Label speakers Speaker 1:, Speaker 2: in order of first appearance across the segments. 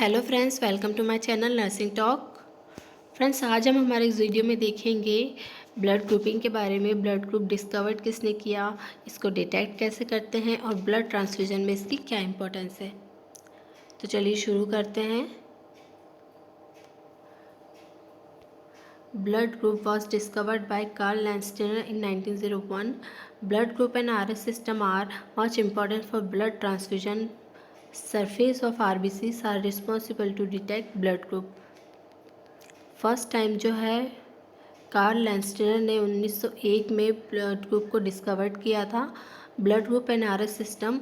Speaker 1: Hello friends, welcome to my channel nursing talk. Friends, आज हम हमारे इस वीडियो में देखेंगे ब्लड ग्रुपिंग के बारे में। ब्लड ग्रुप डिस्कवर्ड किसने किया, इसको डिटेक्ट कैसे करते हैं और ब्लड ट्रांसफ्यूजन में इसकी क्या इंपॉर्टेंस है। तो चलिए शुरू करते हैं। Blood group was discovered by Karl Landsteiner in 1901. Blood group and RS system are much important for blood transfusion. Surface of RBCs are responsible to detect blood group. First time जो है Karl लैंस्टेनर ने 1901 में blood group को discovered किया था। Blood group and RS system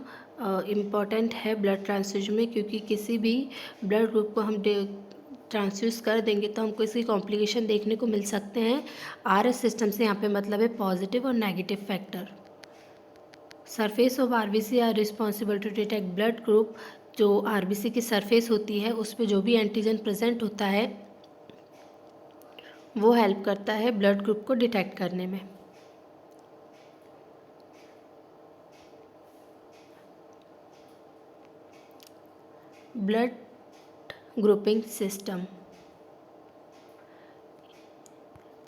Speaker 1: important है blood transfusion में, क्योंकि किसी भी ब्लड ग्रुप को हम ट्रांसफ्यूज़ कर देंगे तो हमको इसकी कॉम्प्लिकेशन देखने को मिल सकते हैं। आरएस सिस्टम से यहाँ पे मतलब है पॉजिटिव और negative factor. Surface of RBC are responsible to detect blood group. जो आरबीसी की सरफेस होती है उस पर जो भी एंटीजन प्रेजेंट होता है वो हेल्प करता है ब्लड ग्रुप को डिटेक्ट करने में। Blood grouping system.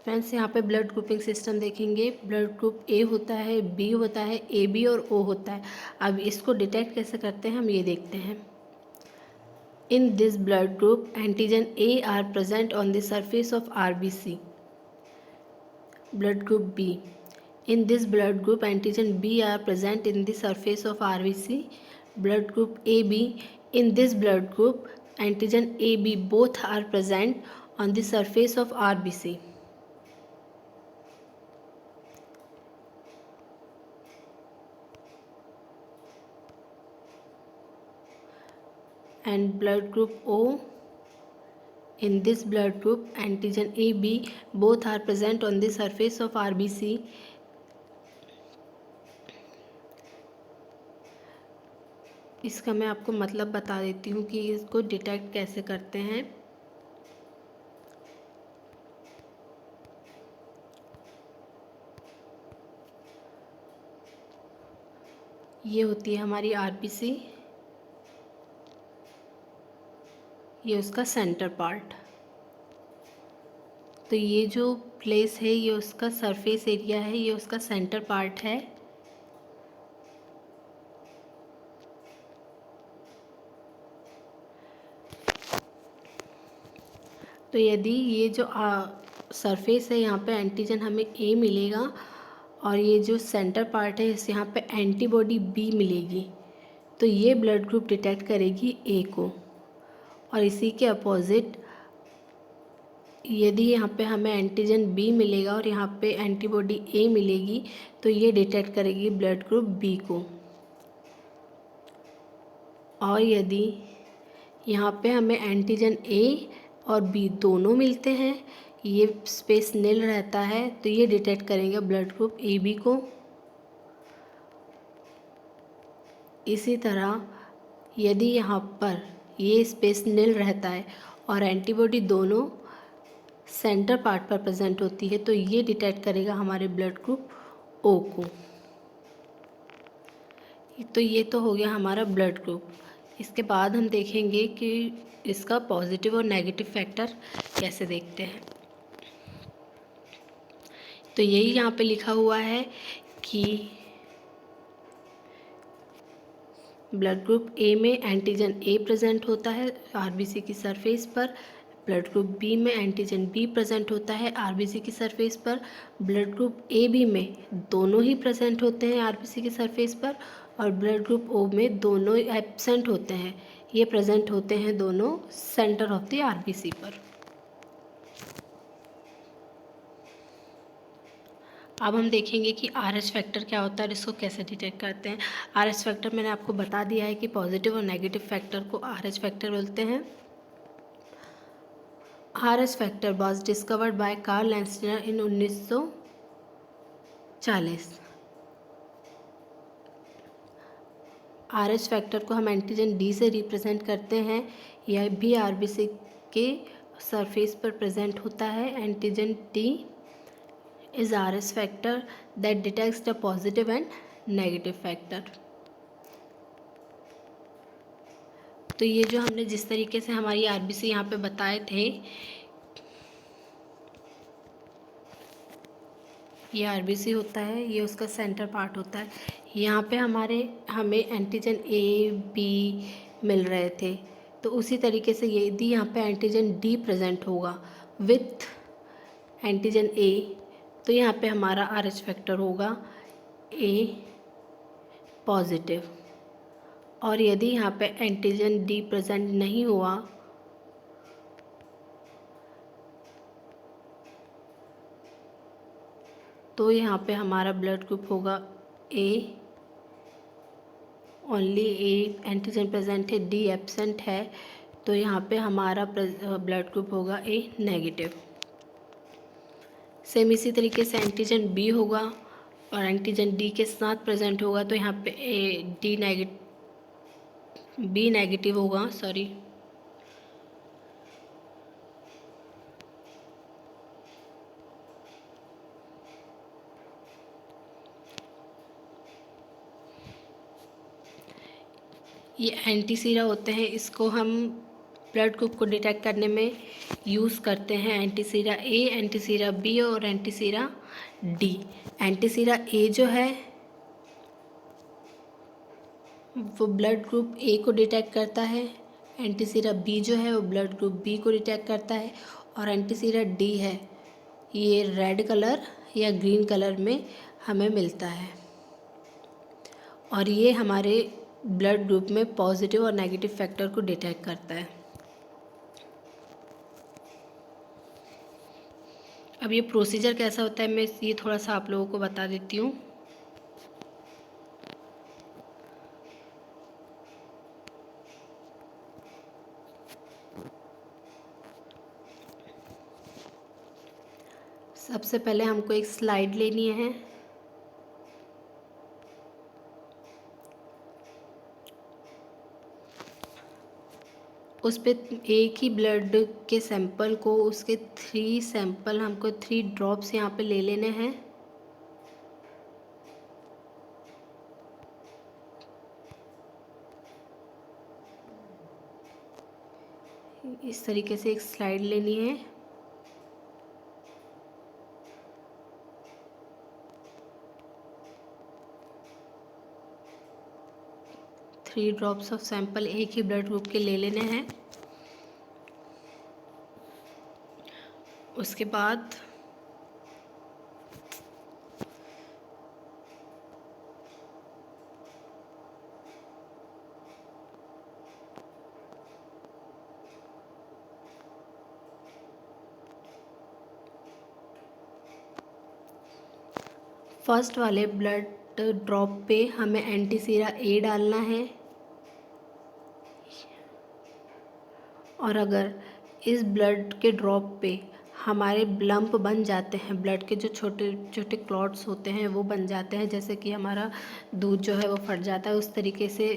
Speaker 1: फ्रेंड्स, यहाँ पे ब्लड ग्रुपिंग सिस्टम देखेंगे। ब्लड ग्रुप ए होता है, बी होता है, ए बी और ओ होता है। अब इसको डिटेक्ट कैसे करते हैं हम ये देखते हैं। In this blood group antigen A R present on the surface of RBC. Blood group B. In this blood group, antigen B are present in the surface of RBC. Blood group AB. In this blood group, antigen AB both are present on the surface of RBC. And blood group O. In this blood group, antigen AB both are present on the surface of RBC. इसका मैं आपको मतलब बता देती हूँ कि इसको detect कैसे करते हैं। ये होती है हमारी आरबीसी, ये उसका सेंटर पार्ट। तो ये जो प्लेस है ये उसका सरफेस एरिया है, ये उसका सेंटर पार्ट है। तो यदि ये जो सरफेस है यहाँ पे एंटीजन हमें ए मिलेगा और ये जो सेंटर पार्ट है इस यहाँ पे एंटीबॉडी बी मिलेगी, तो ये ब्लड ग्रुप डिटेक्ट करेगी ए को। और इसी के अपोजिट यदि यहाँ पे हमें एंटीजन बी मिलेगा और यहाँ पे एंटीबॉडी ए मिलेगी तो ये डिटेक्ट करेगी ब्लड ग्रुप बी को। और यदि यहाँ पे हमें एंटीजन ए और बी दोनों मिलते हैं, ये स्पेस नील रहता है, तो ये डिटेक्ट करेंगे ब्लड ग्रुप ए बी को। इसी तरह यदि यहाँ पर ये स्पेस नील रहता है और एंटीबॉडी दोनों सेंटर पार्ट पर प्रेजेंट होती है तो ये डिटेक्ट करेगा हमारे ब्लड ग्रुप ओ को। तो ये तो हो गया हमारा ब्लड ग्रुप। इसके बाद हम देखेंगे कि इसका पॉजिटिव और नेगेटिव फैक्टर कैसे देखते हैं। तो यही यहाँ पे लिखा हुआ है कि ब्लड ग्रुप ए में एंटीजन ए प्रेजेंट होता है आरबीसी की सरफेस पर। ब्लड ग्रुप बी में एंटीजन बी प्रेजेंट होता है आरबीसी की सरफेस पर। ब्लड ग्रुप ए बी में दोनों ही प्रेजेंट होते हैं आरबीसी की सरफेस पर। और ब्लड ग्रुप ओ में दोनों एब्सेंट होते हैं, ये प्रेजेंट होते हैं दोनों सेंटर ऑफ द आरबीसी पर। अब हम देखेंगे कि आरएच फैक्टर क्या होता है और इसको कैसे डिटेक्ट करते हैं। आरएच फैक्टर मैंने आपको बता दिया है कि पॉजिटिव और नेगेटिव फैक्टर को आरएच फैक्टर बोलते हैं। RH factor was discovered by Karl Landsteiner in 1940। RH factor को हम एंटीजन डी से रिप्रेजेंट करते हैं। यह भी आरबीसी के सरफेस पर प्रेजेंट होता है। Antigen D is RS factor that detects the positive and negative factor। तो ये जो हमने जिस तरीके से हमारी आरबीसी यहाँ पे बताए थे, ये आरबीसी होता है, ये उसका सेंटर पार्ट होता है। यहाँ पे हमें एंटीजन ए बी मिल रहे थे, तो उसी तरीके से यदि यहाँ पे एंटीजन डी प्रेजेंट होगा विथ एंटीजन ए, तो यहाँ पे हमारा RH फैक्टर होगा ए पॉजिटिव। और यदि यहाँ पे एंटीजन डी प्रेजेंट नहीं हुआ तो यहाँ पे हमारा ब्लड ग्रुप होगा ए, ओनली ए एंटीजन प्रेजेंट है, डी एब्सेंट है, तो यहाँ पे हमारा ब्लड ग्रुप होगा ए नेगेटिव। सेम इसी तरीके से एंटीजन बी होगा और एंटीजन डी के साथ प्रेजेंट होगा, तो यहाँ पे बी नेगेटिव होगा, सॉरी। ये एंटीसीरा होते हैं, इसको हम ब्लड ग्रुप को डिटेक्ट करने में यूज़ करते हैं। एंटीसीरा ए, एंटीसीरा बी और एंटीसीरा डी। एंटीसीरा ए जो है वो ब्लड ग्रुप ए को डिटेक्ट करता है, एंटीसीरा बी जो है वो ब्लड ग्रुप बी को डिटेक्ट करता है, और एंटीसीरा डी है ये रेड कलर या ग्रीन कलर में हमें मिलता है, और ये हमारे ब्लड ग्रुप में पॉजिटिव और नेगेटिव फैक्टर को डिटेक्ट करता है। अब ये प्रोसीजर कैसा होता है मैं ये थोड़ा सा आप लोगों को बता देती हूँ। सबसे पहले हमको एक स्लाइड लेनी है, उस पर एक ही ब्लड के सैंपल को उसके 3 सैंपल हमको 3 ड्रॉप्स यहाँ पे ले लेने हैं। इस तरीके से एक स्लाइड लेनी है, थ्री ड्रॉप्स ऑफ सैंपल एक ही ब्लड ग्रुप के ले लेने हैं। उसके बाद फर्स्ट वाले ब्लड ड्रॉप पे हमें एंटीसीरा ए डालना है, और अगर इस ब्लड के ड्रॉप पे हमारे लंप बन जाते हैं, ब्लड के जो छोटे छोटे क्लॉट्स होते हैं वो बन जाते हैं, जैसे कि हमारा दूध जो है वो फट जाता है, उस तरीके से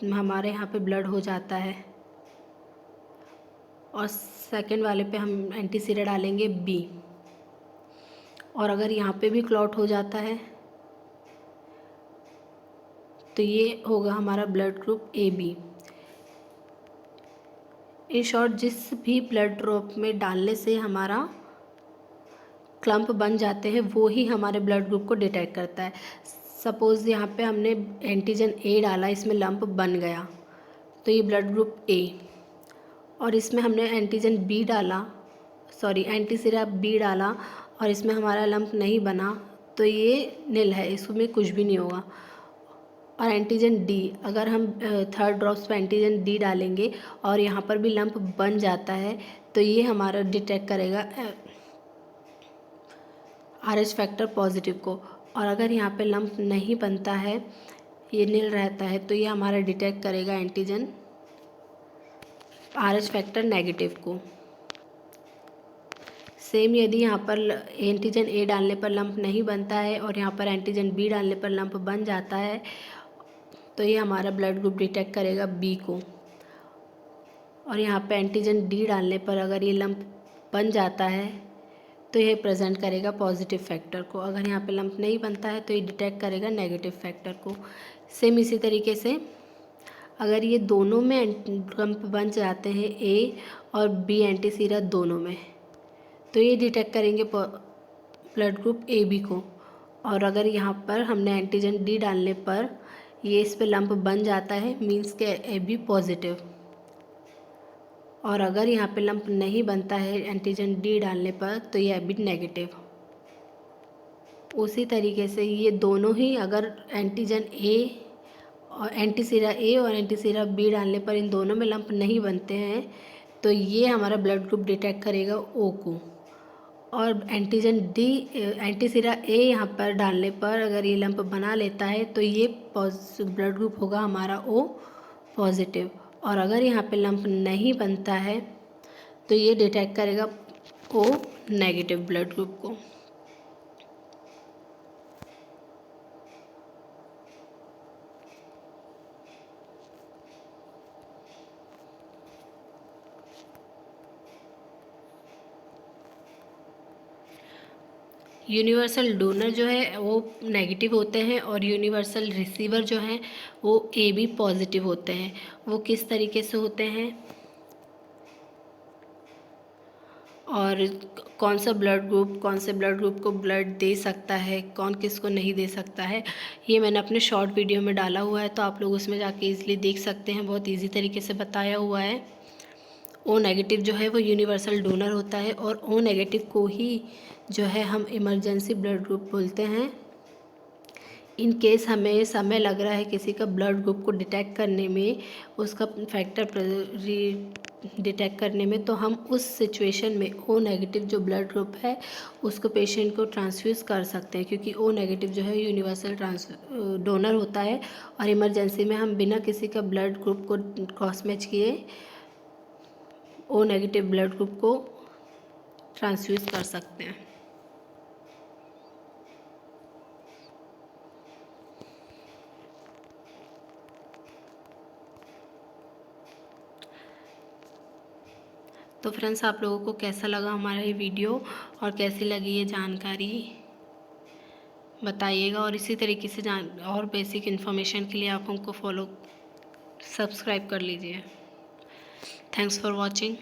Speaker 1: हमारे यहाँ पे ब्लड हो जाता है। और सेकंड वाले पे हम एंटीसीरा डालेंगे बी, और अगर यहाँ पे भी क्लॉट हो जाता है तो ये होगा हमारा blood group A B. In short जिस भी ब्लड ड्रॉप में डालने से हमारा क्लम्प बन जाते हैं वो ही हमारे ब्लड ग्रुप को डिटेक्ट करता है। सपोज़ यहाँ पे हमने एंटीजन ए डाला, इसमें लंप बन गया तो ये ब्लड ग्रुप ए, और इसमें हमने एंटीजन बी डाला, सॉरी एंटीसीरा बी डाला और इसमें हमारा लंप नहीं बना तो ये नील है, इसमें कुछ भी नहीं होगा। और एंटीजन डी, अगर हम थर्ड ड्रॉप्स पे एंटीजन डी डालेंगे और यहाँ पर भी लंप बन जाता है तो ये हमारा डिटेक्ट करेगा RH फैक्टर पॉजिटिव को, और अगर यहाँ पे लंप नहीं बनता है, ये नील रहता है, तो ये हमारा डिटेक्ट करेगा एंटीजन RH फैक्टर नेगेटिव को। सेम यदि यहाँ पर एंटीजन ए डालने पर लंप नहीं बनता है और यहाँ पर एंटीजन बी डालने पर लंप बन जाता है तो ये हमारा ब्लड ग्रुप डिटेक्ट करेगा बी को, और यहाँ पे एंटीजन डी डालने पर अगर ये लंप बन जाता है तो ये प्रेजेंट करेगा पॉजिटिव फैक्टर को, अगर यहाँ पे लंप नहीं बनता है तो ये डिटेक्ट करेगा नेगेटिव फैक्टर को। सेम इसी तरीके से अगर ये दोनों में लंप बन जाते हैं ए और बी एंटीसीरा दोनों में, तो ये डिटेक्ट करेंगे ब्लड ग्रुप ए बी को। और अगर यहाँ पर हमने एंटीजन डी डालने पर ये इस पे लंप बन जाता है, मीन्स के ए बी पॉजिटिव। और अगर यहाँ पे लंप नहीं बनता है एंटीजन डी डालने पर, तो ये ए बी नेगेटिव। उसी तरीके से ये दोनों ही अगर एंटीजन ए और एंटीसीरा ए और एंटीसीरा बी डालने पर इन दोनों में लंप नहीं बनते हैं, तो ये हमारा ब्लड ग्रुप डिटेक्ट करेगा ओ को। और एंटीजन डी एंटीसीरा ए यहाँ पर डालने पर अगर ये लंप बना लेता है, तो ये ब्लड ग्रुप होगा हमारा ओ पॉजिटिव। और अगर यहाँ पे लंप नहीं बनता है, तो ये डिटेक्ट करेगा ओ नेगेटिव ब्लड ग्रुप को। यूनिवर्सल डोनर जो है वो नेगेटिव होते हैं और यूनिवर्सल रिसीवर जो हैं वो ए बी पॉजिटिव होते हैं। वो किस तरीके से होते हैं और कौन से ब्लड ग्रुप को ब्लड दे सकता है, कौन किसको नहीं दे सकता है, ये मैंने अपने शॉर्ट वीडियो में डाला हुआ है, तो आप लोग उसमें जाके इजीली देख सकते हैं। बहुत इजी तरीके से बताया हुआ है। ओ नेगेटिव जो है वो यूनिवर्सल डोनर होता है और ओ नेगेटिव को ही जो है हम इमरजेंसी ब्लड ग्रुप बोलते हैं। इन केस हमें समय लग रहा है किसी का ब्लड ग्रुप को डिटेक्ट करने में, उसका फैक्टर डिटेक्ट करने में, तो हम उस सिचुएशन में ओ नेगेटिव जो ब्लड ग्रुप है उसको पेशेंट को ट्रांसफ्यूज़ कर सकते हैं, क्योंकि ओ नेगेटिव जो है यूनिवर्सल डोनर होता है। और इमरजेंसी में हम बिना किसी का ब्लड ग्रुप को क्रॉस मैच किए ओ नेगेटिव ब्लड ग्रुप को ट्रांसफ्यूज़ कर सकते हैं। तो फ्रेंड्स, आप लोगों को कैसा लगा हमारा ये वीडियो और कैसी लगी ये जानकारी बताइएगा। और इसी तरीके से और बेसिक इन्फॉर्मेशन के लिए आप हमको सब्सक्राइब कर लीजिए। Thanks for watching.